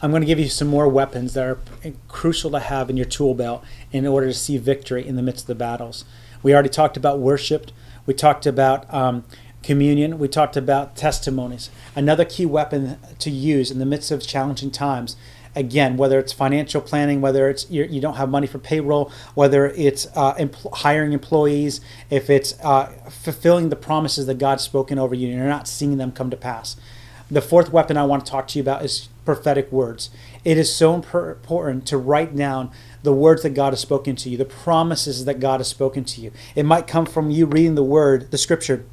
I'm going to give you some more weapons that are crucial to have in your tool belt in order to see victory in the midst of the battles. We already talked about worship. We talked about communion. We talked about testimonies. Another key weapon to use in the midst of challenging times, again, whether it's financial planning, whether it's you don't have money for payroll, whether it's hiring employees, if it's fulfilling the promises that God's spoken over you and you're not seeing them come to pass. The fourth weapon I want to talk to you about is prophetic words. It is so important to write down the words that God has spoken to you, the promises that God has spoken to you. It might come from you reading the word, the scripture,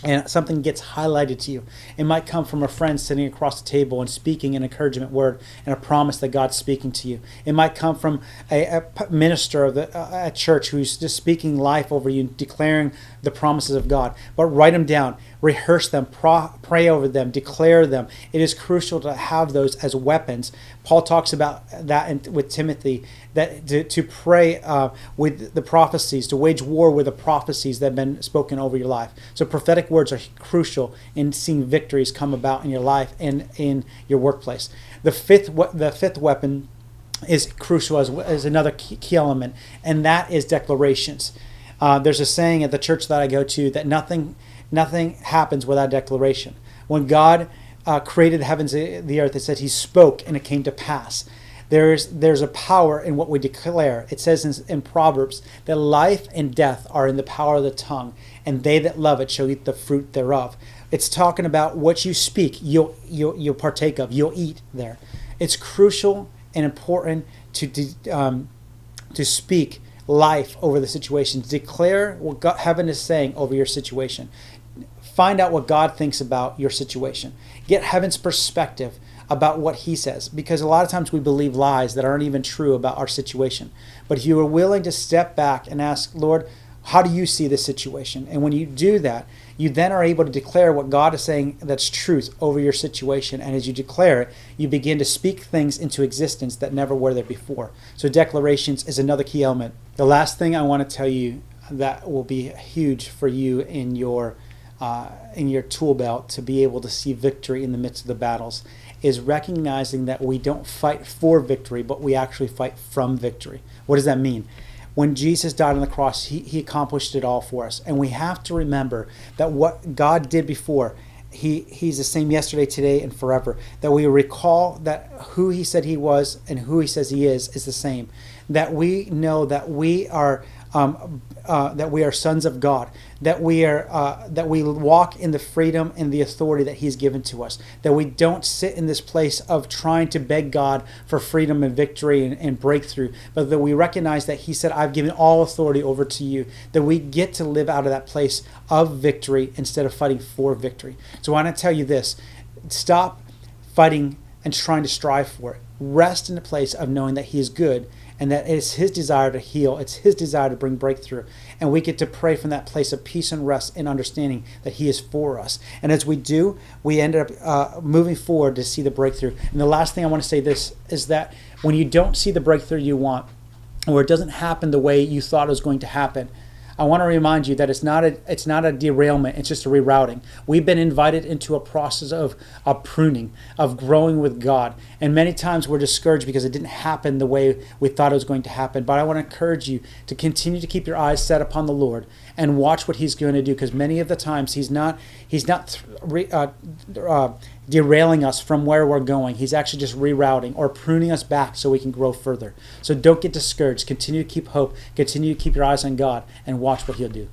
and something gets highlighted to you. It might come from a friend sitting across the table and speaking an encouragement word and a promise that God's speaking to you. It might come from a minister of a church who's just speaking life over you, declaring the promises of God. But write them down, rehearse them, pray over them, declare them. It is crucial to have those as weapons. Paul talks about that with Timothy, that to pray with the prophecies, to wage war with the prophecies that have been spoken over your life. So prophetic words are crucial in seeing victories come about in your life and in your workplace. The fifth weapon is crucial as another key element, and that is declarations. There's a saying at the church that I go to that nothing happens without declaration. When God created the heavens and the earth, it said he spoke and it came to pass. There's a power in what we declare. It says in Proverbs that life and death are in the power of the tongue, and they that love it shall eat the fruit thereof. It's talking about what you speak, you'll partake of, you'll eat there. It's crucial and important to speak life over the situation. Declare what heaven is saying over your situation. Find out what God thinks about your situation. Get heaven's perspective about what he says, because a lot of times we believe lies that aren't even true about our situation. But if you are willing to step back and ask, Lord, how do you see this situation? And when you do that, you then are able to declare what God is saying that's truth over your situation. And as you declare it, you begin to speak things into existence that never were there before. So declarations is another key element. The last thing I want to tell you that will be huge for you in your tool belt to be able to see victory in the midst of the battles is recognizing that we don't fight for victory, but we actually fight from victory. What does that mean? When Jesus died on the cross, he accomplished it all for us. And we have to remember that what God did before, he's the same yesterday, today, and forever. That we recall that who he said he was and who he says he is the same. That we know that we are sons of God, that we walk in the freedom and the authority that he's given to us, that we don't sit in this place of trying to beg God for freedom and victory and breakthrough, but that we recognize that he said, I've given all authority over to you, that we get to live out of that place of victory instead of fighting for victory. So I want to tell you this, stop fighting and trying to strive for it. Rest in the place of knowing that he is good, and that it's his desire to heal. It's his desire to bring breakthrough. And we get to pray from that place of peace and rest and understanding that he is for us. And as we do, we end up moving forward to see the breakthrough. And the last thing I want to say this is that when you don't see the breakthrough you want, or it doesn't happen the way you thought it was going to happen, I want to remind you that it's not a derailment, it's just a rerouting. We've been invited into a process of pruning, of growing with God. And many times we're discouraged because it didn't happen the way we thought it was going to happen. But I want to encourage you to continue to keep your eyes set upon the Lord and watch what he's going to do, because many of the times he's not derailing us from where we're going. He's actually just rerouting or pruning us back so we can grow further. So don't get discouraged. Continue to keep hope. Continue to keep your eyes on God and watch what he'll do.